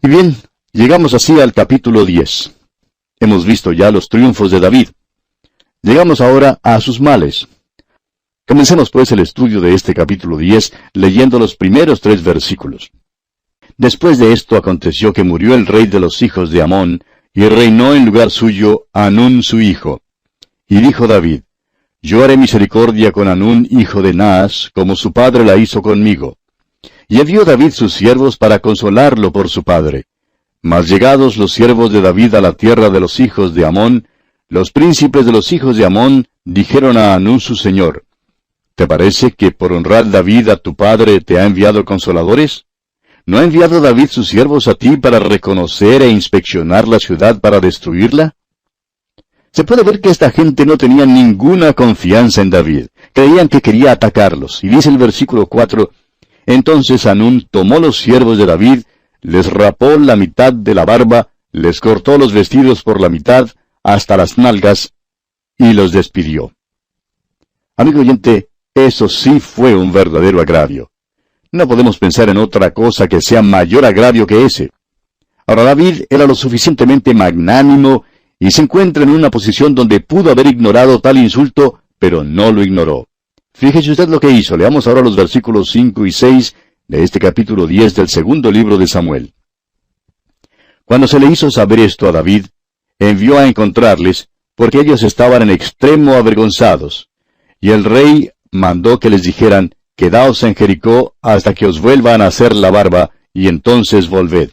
Y bien, llegamos así al capítulo 10. Hemos visto ya los triunfos de David. Llegamos ahora a sus males. Comencemos pues el estudio de este capítulo 10 leyendo los primeros 3 versículos. Después de esto aconteció que murió el rey de los hijos de Amón, y reinó en lugar suyo Hanún su hijo. Y dijo David, yo haré misericordia con Hanún hijo de Naas, como su padre la hizo conmigo. Y envió David sus siervos para consolarlo por su padre. Mas llegados los siervos de David a la tierra de los hijos de Amón, los príncipes de los hijos de Amón dijeron a Hanún su señor, ¿te parece que por honrar David a tu padre te ha enviado consoladores? ¿No ha enviado David sus siervos a ti para reconocer e inspeccionar la ciudad para destruirla? Se puede ver que esta gente no tenía ninguna confianza en David. Creían que quería atacarlos. Y dice el versículo 4, entonces Hanún tomó los siervos de David, les rapó la mitad de la barba, les cortó los vestidos por la mitad, hasta las nalgas, y los despidió. Amigo oyente, eso sí fue un verdadero agravio. No podemos pensar en otra cosa que sea mayor agravio que ese. Ahora David era lo suficientemente magnánimo y se encuentra en una posición donde pudo haber ignorado tal insulto, pero no lo ignoró. Fíjese usted lo que hizo. Leamos ahora los versículos 5 y 6 de este capítulo 10 del segundo libro de Samuel. Cuando se le hizo saber esto a David, envió a encontrarles, porque ellos estaban en extremo avergonzados. Y el rey mandó que les dijeran, quedaos en Jericó hasta que os vuelvan a hacer la barba, y entonces volved.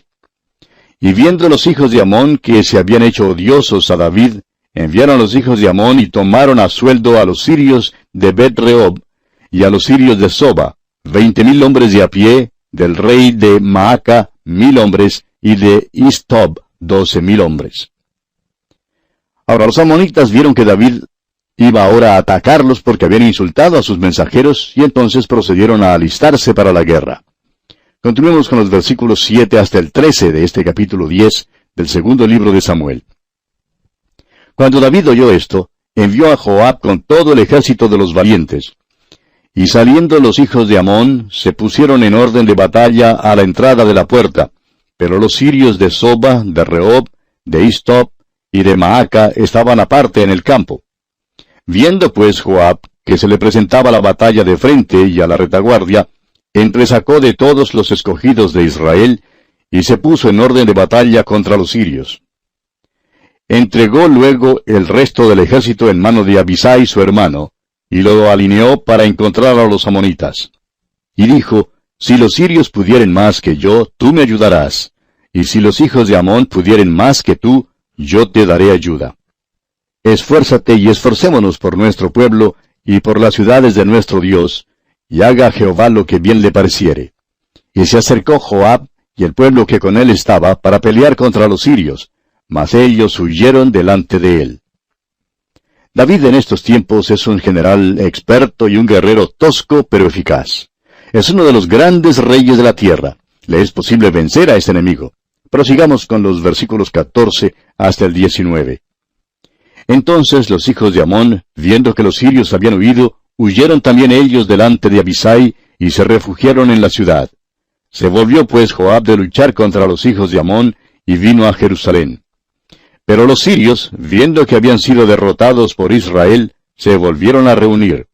Y viendo los hijos de Amón que se habían hecho odiosos a David, enviaron los hijos de Amón y tomaron a sueldo a los sirios de Bet-rehob y a los sirios de Soba, 20,000 hombres de a pie, del rey de Maaca 1,000 hombres, y de Istob 12,000 hombres. Ahora los amonitas vieron que David iba ahora a atacarlos porque habían insultado a sus mensajeros, y entonces procedieron a alistarse para la guerra. Continuemos con los versículos 7 hasta el 13 de este capítulo 10 del segundo libro de Samuel. Cuando David oyó esto, envió a Joab con todo el ejército de los valientes. Y saliendo los hijos de Amón, se pusieron en orden de batalla a la entrada de la puerta, pero los sirios de Soba, de Rehob, de Istob y de Maaca estaban aparte en el campo. Viendo pues Joab que se le presentaba la batalla de frente y a la retaguardia, entresacó de todos los escogidos de Israel, y se puso en orden de batalla contra los sirios. Entregó luego el resto del ejército en mano de Abisai su hermano, y lo alineó para encontrar a los amonitas. Y dijo, si los sirios pudieren más que yo, tú me ayudarás, y si los hijos de Amón pudieren más que tú, yo te daré ayuda. Esfuérzate y esforcémonos por nuestro pueblo y por las ciudades de nuestro Dios, y haga Jehová lo que bien le pareciere. Y se acercó Joab y el pueblo que con él estaba para pelear contra los sirios, mas ellos huyeron delante de él. David en estos tiempos es un general experto y un guerrero tosco pero eficaz. Es uno de los grandes reyes de la tierra. Le es posible vencer a este enemigo. Prosigamos con los versículos 14 hasta el 19. Entonces los hijos de Amón, viendo que los sirios habían huido, huyeron también ellos delante de Abisai, y se refugiaron en la ciudad. Se volvió pues Joab de luchar contra los hijos de Amón, y vino a Jerusalén. Pero los sirios, viendo que habían sido derrotados por Israel, se volvieron a reunir.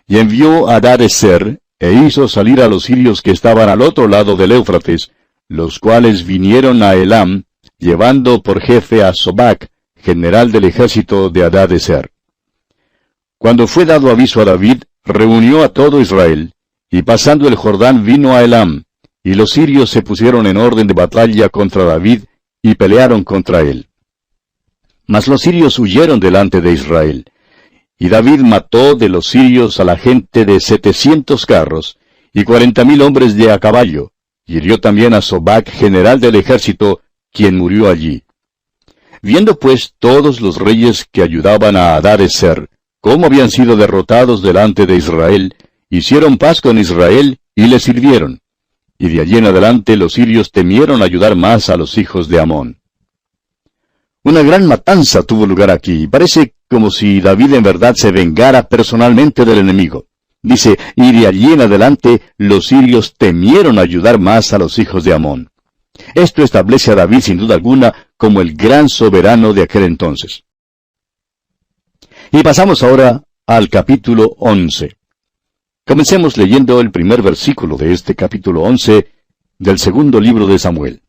Y envió a Hadadezer, e hizo salir a los sirios que estaban al otro lado del Éufrates, los cuales vinieron a Elam, llevando por jefe a Sobac, general del ejército de Hadadezer. Cuando fue dado aviso a David, reunió a todo Israel, y pasando el Jordán vino a Elam, y los sirios se pusieron en orden de batalla contra David, y pelearon contra él. Mas los sirios huyeron delante de Israel, y David mató de los sirios a la gente de 700 carros, y 40,000 hombres de a caballo, y hirió también a Sobac, general del ejército, quien murió allí. Viendo pues todos los reyes que ayudaban a Hadadezer, cómo habían sido derrotados delante de Israel, hicieron paz con Israel y le sirvieron. Y de allí en adelante los sirios temieron ayudar más a los hijos de Amón. Una gran matanza tuvo lugar aquí. Parece como si David en verdad se vengara personalmente del enemigo. Dice, y de allí en adelante los sirios temieron ayudar más a los hijos de Amón. Esto establece a David sin duda alguna como el gran soberano de aquel entonces. Y pasamos ahora al capítulo 11. Comencemos leyendo el primer versículo de este capítulo 11 del segundo libro de Samuel.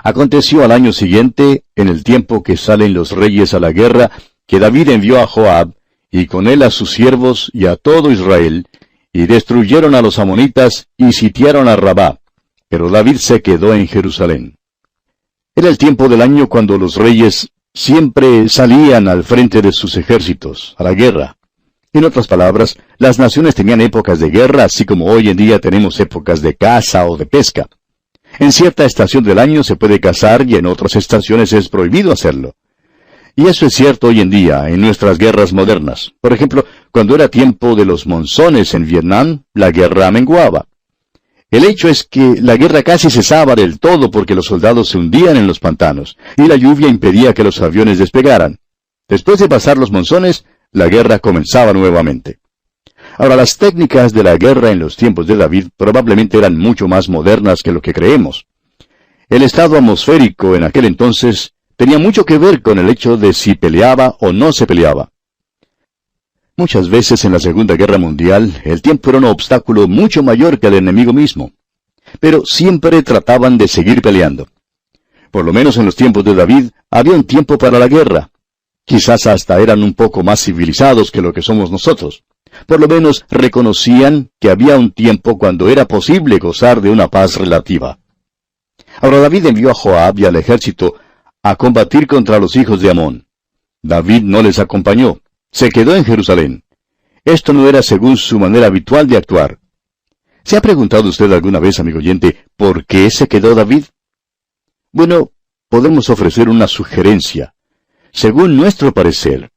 Aconteció al año siguiente, en el tiempo que salen los reyes a la guerra, que David envió a Joab, y con él a sus siervos y a todo Israel, y destruyeron a los amonitas y sitiaron a Rabá, pero David se quedó en Jerusalén. Era el tiempo del año cuando los reyes siempre salían al frente de sus ejércitos, a la guerra. En otras palabras, las naciones tenían épocas de guerra, así como hoy en día tenemos épocas de caza o de pesca. En cierta estación del año se puede cazar y en otras estaciones es prohibido hacerlo. Y eso es cierto hoy en día, en nuestras guerras modernas. Por ejemplo, cuando era tiempo de los monzones en Vietnam, la guerra menguaba. El hecho es que la guerra casi cesaba del todo porque los soldados se hundían en los pantanos, y la lluvia impedía que los aviones despegaran. Después de pasar los monzones, la guerra comenzaba nuevamente. Ahora, las técnicas de la guerra en los tiempos de David probablemente eran mucho más modernas que lo que creemos. El estado atmosférico en aquel entonces tenía mucho que ver con el hecho de si peleaba o no se peleaba. Muchas veces en la Segunda Guerra Mundial, el tiempo era un obstáculo mucho mayor que el enemigo mismo. Pero siempre trataban de seguir peleando. Por lo menos en los tiempos de David, había un tiempo para la guerra. Quizás hasta eran un poco más civilizados que lo que somos nosotros. Por lo menos reconocían que había un tiempo cuando era posible gozar de una paz relativa. Ahora David envió a Joab y al ejército a combatir contra los hijos de Amón. David no les acompañó. Se quedó en Jerusalén. Esto no era según su manera habitual de actuar. ¿Se ha preguntado usted alguna vez, amigo oyente, por qué se quedó David? Bueno, podemos ofrecer una sugerencia. Según nuestro parecer,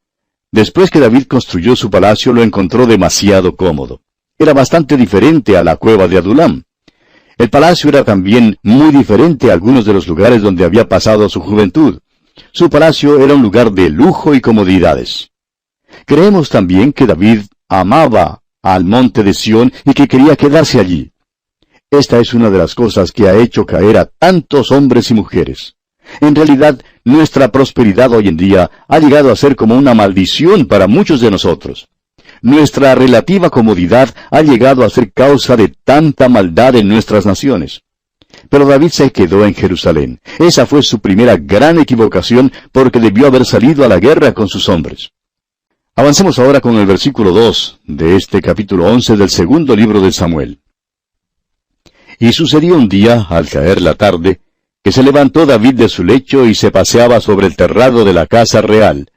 después que David construyó su palacio, lo encontró demasiado cómodo. Era bastante diferente a la cueva de Adulam. El palacio era también muy diferente a algunos de los lugares donde había pasado su juventud. Su palacio era un lugar de lujo y comodidades. Creemos también que David amaba al monte de Sión y que quería quedarse allí. Esta es una de las cosas que ha hecho caer a tantos hombres y mujeres. En realidad, nuestra prosperidad hoy en día ha llegado a ser como una maldición para muchos de nosotros. Nuestra relativa comodidad ha llegado a ser causa de tanta maldad en nuestras naciones. Pero David se quedó en Jerusalén. Esa fue su primera gran equivocación porque debió haber salido a la guerra con sus hombres. Avancemos ahora con el versículo 2 de este capítulo 11 del segundo libro de Samuel. Y sucedió un día, al caer la tarde, que se levantó David de su lecho y se paseaba sobre el terrado de la casa real,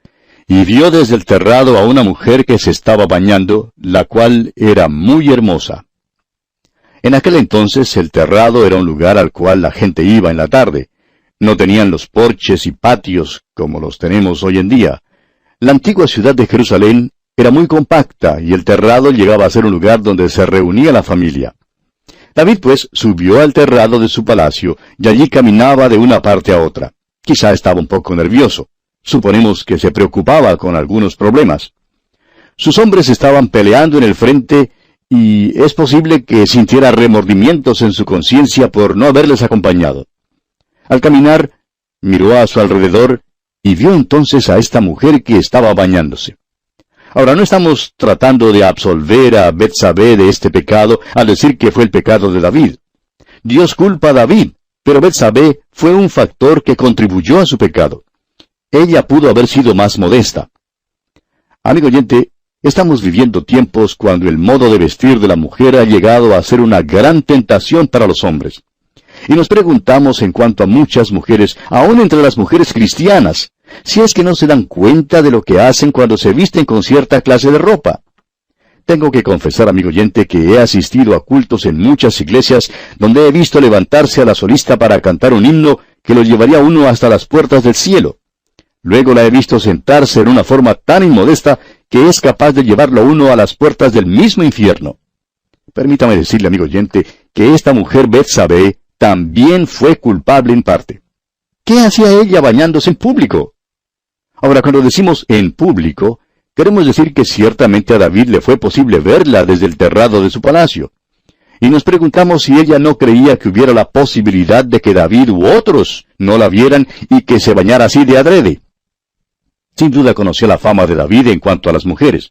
y vio desde el terrado a una mujer que se estaba bañando, la cual era muy hermosa. En aquel entonces el terrado era un lugar al cual la gente iba en la tarde. No tenían los porches y patios como los tenemos hoy en día. La antigua ciudad de Jerusalén era muy compacta y el terrado llegaba a ser un lugar donde se reunía la familia. David, pues, subió al terrado de su palacio y allí caminaba de una parte a otra. Quizá estaba un poco nervioso. Suponemos que se preocupaba con algunos problemas. Sus hombres estaban peleando en el frente y es posible que sintiera remordimientos en su conciencia por no haberles acompañado. Al caminar, miró a su alrededor y vio entonces a esta mujer que estaba bañándose. Ahora, no estamos tratando de absolver a Betsabé de este pecado al decir que fue el pecado de David. Dios culpa a David, pero Betsabé fue un factor que contribuyó a su pecado. Ella pudo haber sido más modesta. Amigo oyente, estamos viviendo tiempos cuando el modo de vestir de la mujer ha llegado a ser una gran tentación para los hombres. Y nos preguntamos en cuanto a muchas mujeres, aún entre las mujeres cristianas, si es que no se dan cuenta de lo que hacen cuando se visten con cierta clase de ropa. Tengo que confesar, amigo oyente, que he asistido a cultos en muchas iglesias donde he visto levantarse a la solista para cantar un himno que lo llevaría a uno hasta las puertas del cielo. Luego la he visto sentarse en una forma tan inmodesta que es capaz de llevarlo a uno a las puertas del mismo infierno. Permítame decirle, amigo oyente, que esta mujer Betsabé también fue culpable en parte. ¿Qué hacía ella bañándose en público? Ahora, cuando decimos en público, queremos decir que ciertamente a David le fue posible verla desde el terrado de su palacio. Y nos preguntamos si ella no creía que hubiera la posibilidad de que David u otros no la vieran y que se bañara así de adrede. Sin duda conoció la fama de David en cuanto a las mujeres.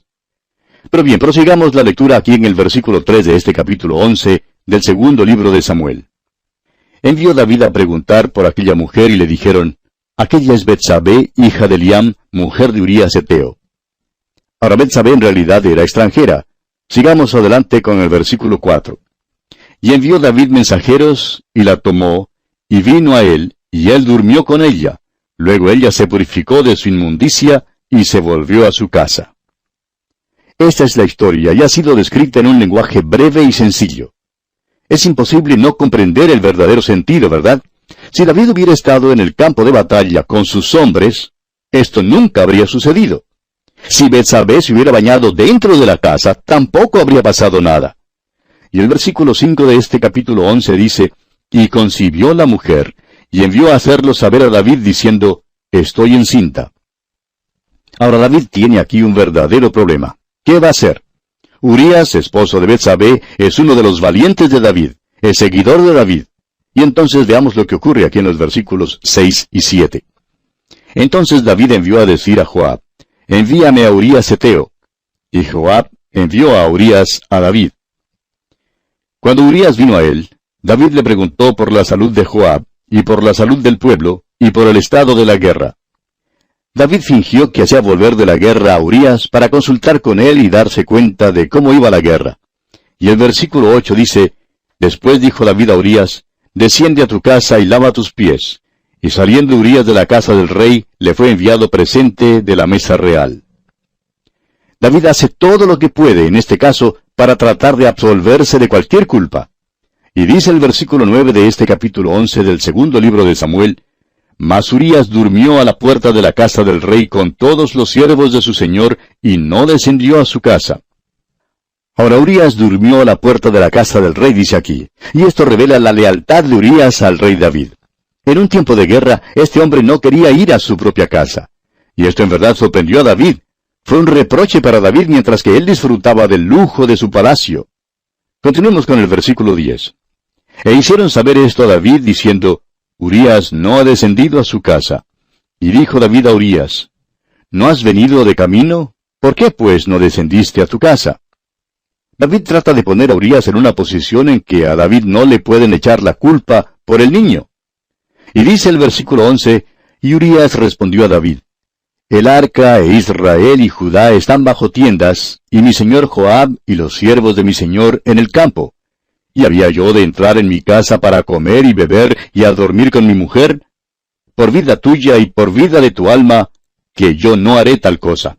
Pero bien, prosigamos la lectura aquí en el versículo 3 de este capítulo 11 del segundo libro de Samuel. Envió David a preguntar por aquella mujer y le dijeron, aquella es Betsabé, hija de Eliam, mujer de Urías Heteo. Ahora Betsabé en realidad era extranjera. Sigamos adelante con el versículo 4. Y envió David mensajeros, y la tomó, y vino a él, y él durmió con ella. Luego ella se purificó de su inmundicia, y se volvió a su casa. Esta es la historia, y ha sido descrita en un lenguaje breve y sencillo. Es imposible no comprender el verdadero sentido, ¿verdad? Si David hubiera estado en el campo de batalla con sus hombres, esto nunca habría sucedido. Si Betsabé se hubiera bañado dentro de la casa, tampoco habría pasado nada. Y el versículo 5 de este capítulo 11 dice, y concibió la mujer, y envió a hacerlo saber a David diciendo, estoy encinta. Ahora David tiene aquí un verdadero problema. ¿Qué va a hacer? Urías, esposo de Betsabé, es uno de los valientes de David, es seguidor de David. Y entonces veamos lo que ocurre aquí en los versículos 6 y 7. Entonces David envió a decir a Joab, envíame a Urías Heteo. Y Joab envió a Urías a David. Cuando Urías vino a él, David le preguntó por la salud de Joab, y por la salud del pueblo, y por el estado de la guerra. David fingió que hacía volver de la guerra a Urías para consultar con él y darse cuenta de cómo iba la guerra. Y el versículo 8 dice, después dijo David a Urías, desciende a tu casa y lava tus pies. Y saliendo Urías de la casa del rey, le fue enviado presente de la mesa real. David hace todo lo que puede, en este caso, para tratar de absolverse de cualquier culpa. Y dice el versículo 9 de este capítulo 11 del segundo libro de Samuel, mas Urías durmió a la puerta de la casa del rey con todos los siervos de su señor, y no descendió a su casa. Ahora Urías durmió a la puerta de la casa del rey, dice aquí, y esto revela la lealtad de Urías al rey David. En un tiempo de guerra, este hombre no quería ir a su propia casa. Y esto en verdad sorprendió a David. Fue un reproche para David mientras que él disfrutaba del lujo de su palacio. Continuemos con el versículo 10. E hicieron saber esto a David diciendo, Urías no ha descendido a su casa. Y dijo David a Urías, ¿no has venido de camino? ¿Por qué pues no descendiste a tu casa? David trata de poner a Urías en una posición en que a David no le pueden echar la culpa por el niño. Y dice el versículo 11, y Urías respondió a David, el arca e Israel y Judá están bajo tiendas, y mi señor Joab y los siervos de mi señor en el campo. ¿Y había yo de entrar en mi casa para comer y beber y a dormir con mi mujer? Por vida tuya y por vida de tu alma, que yo no haré tal cosa.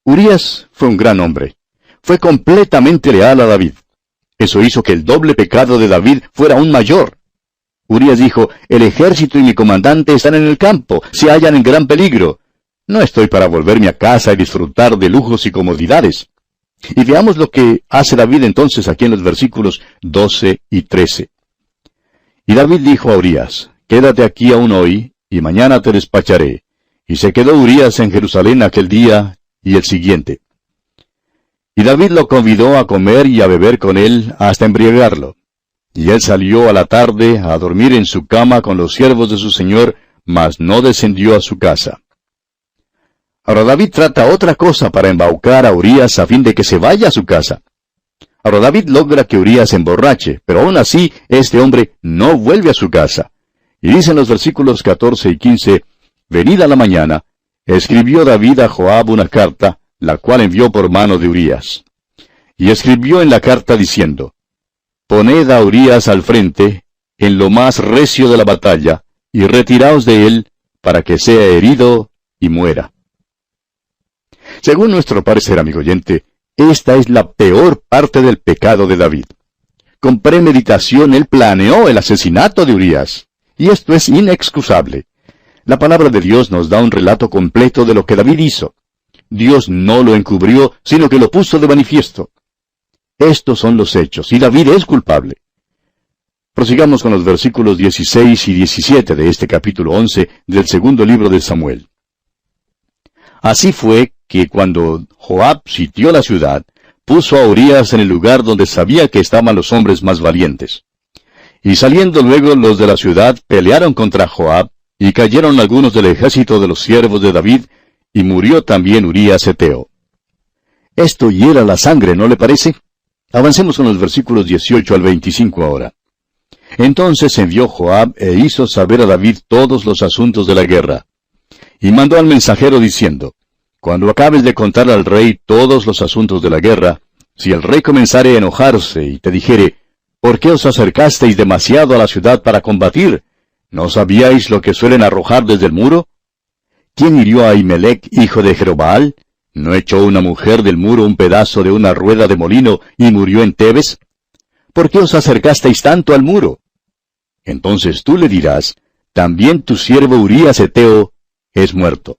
Urías fue un gran hombre. Fue completamente leal a David. Eso hizo que el doble pecado de David fuera aún mayor. Urías dijo, el ejército y mi comandante están en el campo, se hallan en gran peligro. No estoy para volverme a casa y disfrutar de lujos y comodidades. Y veamos lo que hace David entonces aquí en los versículos 12 y 13. Y David dijo a Urías, quédate aquí aún hoy, y mañana te despacharé. Y se quedó Urías en Jerusalén aquel día y el siguiente. Y David lo convidó a comer y a beber con él hasta embriagarlo. Y él salió a la tarde a dormir en su cama con los siervos de su señor, mas no descendió a su casa. Ahora David trata otra cosa para embaucar a Urías a fin de que se vaya a su casa. Ahora David logra que Urías se emborrache, pero aún así este hombre no vuelve a su casa. Y dicen los versículos 14 y 15, venida la mañana, escribió David a Joab una carta, la cual envió por mano de Urías. Y escribió en la carta diciendo, poned a Urías al frente, en lo más recio de la batalla, y retiraos de él, para que sea herido y muera. Según nuestro parecer, amigo oyente, esta es la peor parte del pecado de David. Con premeditación él planeó el asesinato de Urías, y esto es inexcusable. La palabra de Dios nos da un relato completo de lo que David hizo. Dios no lo encubrió, sino que lo puso de manifiesto. Estos son los hechos, y David es culpable. Prosigamos con los versículos 16 y 17 de este capítulo 11 del segundo libro de Samuel. Así fue que cuando Joab sitió la ciudad, puso a Urías en el lugar donde sabía que estaban los hombres más valientes. Y saliendo luego los de la ciudad, pelearon contra Joab, y cayeron algunos del ejército de los siervos de David, y murió también Urías heteo. Esto hiela la sangre, ¿no le parece? Avancemos con los versículos 18 al 25 ahora. Entonces envió Joab e hizo saber a David todos los asuntos de la guerra. Y mandó al mensajero diciendo, cuando acabes de contar al rey todos los asuntos de la guerra, si el rey comenzare a enojarse y te dijere, ¿por qué os acercasteis demasiado a la ciudad para combatir? ¿No sabíais lo que suelen arrojar desde el muro? ¿Quién hirió a Ahimelech, hijo de Jerobbaal? ¿No echó una mujer del muro un pedazo de una rueda de molino y murió en Tebes? ¿Por qué os acercasteis tanto al muro? Entonces tú le dirás, también tu siervo Urías heteo es muerto.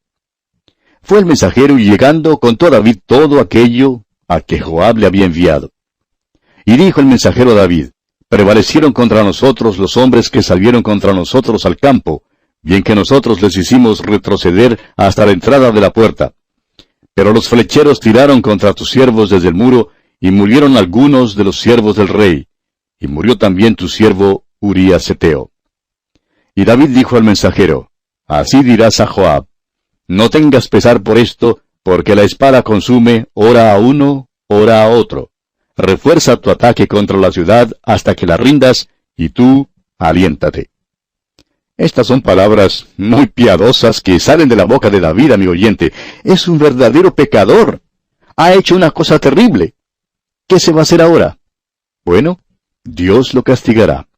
Fue el mensajero y llegando contó a David todo aquello a que Joab le había enviado. Y dijo el mensajero a David, prevalecieron contra nosotros los hombres que salieron contra nosotros al campo, bien que nosotros les hicimos retroceder hasta la entrada de la puerta. Pero los flecheros tiraron contra tus siervos desde el muro, y murieron algunos de los siervos del rey, y murió también tu siervo Urías heteo. Y David dijo al mensajero, así dirás a Joab, no tengas pesar por esto, porque la espada consume ora a uno, ora a otro. Refuerza tu ataque contra la ciudad hasta que la rindas, y tú aliéntate. Estas son palabras muy piadosas que salen de la boca de David, amigo oyente. Es un verdadero pecador. Ha hecho una cosa terrible. ¿Qué se va a hacer ahora? Bueno, Dios lo castigará.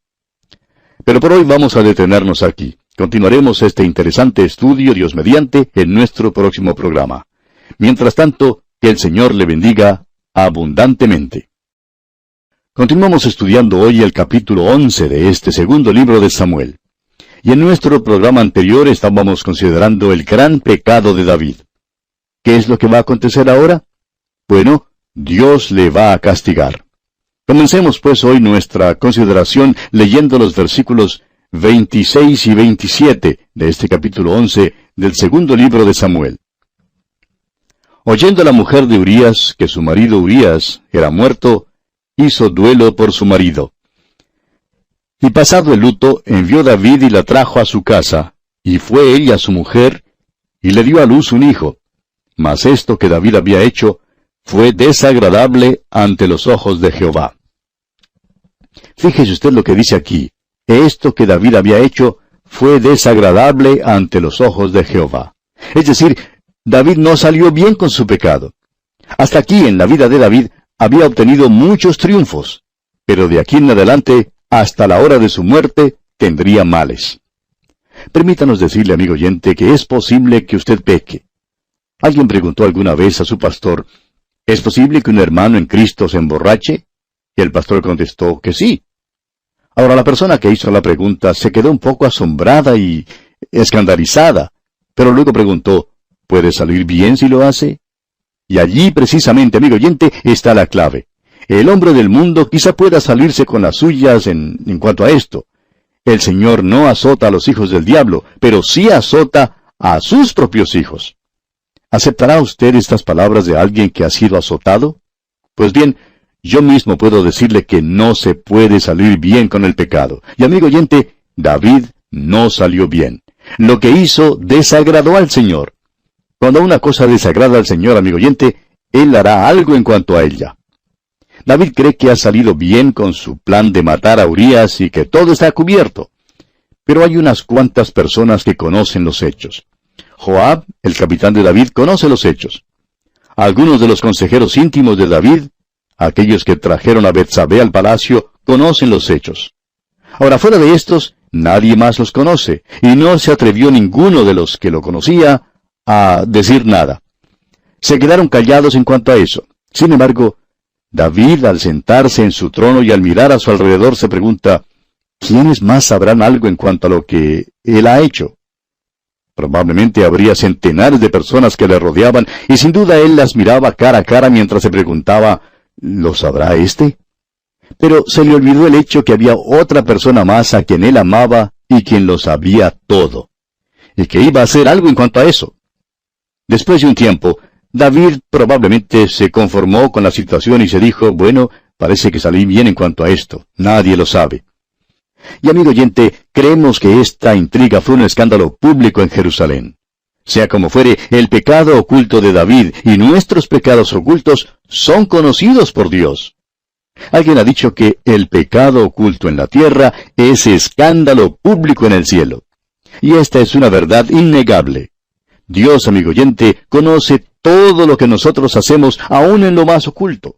Pero por hoy vamos a detenernos aquí. Continuaremos este interesante estudio, Dios mediante, en nuestro próximo programa. Mientras tanto, que el Señor le bendiga abundantemente. Continuamos estudiando hoy el capítulo 11 de este segundo libro de Samuel. Y en nuestro programa anterior estábamos considerando el gran pecado de David. ¿Qué es lo que va a acontecer ahora? Bueno, Dios le va a castigar. Comencemos pues hoy nuestra consideración leyendo los versículos 26 y 27 de este capítulo 11 del segundo libro de Samuel. Oyendo la mujer de Urías que su marido Urías era muerto, hizo duelo por su marido. Y pasado el luto, envió David y la trajo a su casa, y fue ella su mujer, y le dio a luz un hijo. Mas esto que David había hecho fue desagradable ante los ojos de Jehová. Fíjese usted lo que dice aquí. Esto que David había hecho fue desagradable ante los ojos de Jehová. Es decir, David no salió bien con su pecado. Hasta aquí en la vida de David había obtenido muchos triunfos, pero de aquí en adelante, hasta la hora de su muerte, tendría males. Permítanos decirle, amigo oyente, que es posible que usted peque. Alguien preguntó alguna vez a su pastor, ¿es posible que un hermano en Cristo se emborrache? Y el pastor contestó que sí. Ahora la persona que hizo la pregunta se quedó un poco asombrada y escandalizada, pero luego preguntó, ¿puede salir bien si lo hace? Y allí precisamente, amigo oyente, está la clave. El hombre del mundo quizá pueda salirse con las suyas en cuanto a esto. El Señor no azota a los hijos del diablo, pero sí azota a sus propios hijos. ¿Aceptará usted estas palabras de alguien que ha sido azotado? Pues bien, yo mismo puedo decirle que no se puede salir bien con el pecado. Y amigo oyente, David no salió bien. Lo que hizo desagradó al Señor. Cuando una cosa desagrada al Señor, amigo oyente, Él hará algo en cuanto a ella. David cree que ha salido bien con su plan de matar a Urías y que todo está cubierto. Pero hay unas cuantas personas que conocen los hechos. Joab, el capitán de David, conoce los hechos. Algunos de los consejeros íntimos de David, aquellos que trajeron a Betsabé al palacio, conocen los hechos. Ahora, fuera de estos, nadie más los conoce, y no se atrevió ninguno de los que lo conocía a decir nada. Se quedaron callados en cuanto a eso. Sin embargo, David, al sentarse en su trono y al mirar a su alrededor, se pregunta, ¿quiénes más sabrán algo en cuanto a lo que él ha hecho? Probablemente habría centenares de personas que le rodeaban, y sin duda él las miraba cara a cara mientras se preguntaba, ¿lo sabrá éste? Pero se le olvidó el hecho que había otra persona más a quien él amaba y quien lo sabía todo, y que iba a hacer algo en cuanto a eso. Después de un tiempo, David probablemente se conformó con la situación y se dijo, bueno, parece que salí bien en cuanto a esto. Nadie lo sabe. Y amigo oyente, creemos que esta intriga fue un escándalo público en Jerusalén. Sea como fuere, el pecado oculto de David y nuestros pecados ocultos son conocidos por Dios. Alguien ha dicho que el pecado oculto en la tierra es escándalo público en el cielo. Y esta es una verdad innegable. Dios, amigo oyente, conoce todo lo que nosotros hacemos aún en lo más oculto.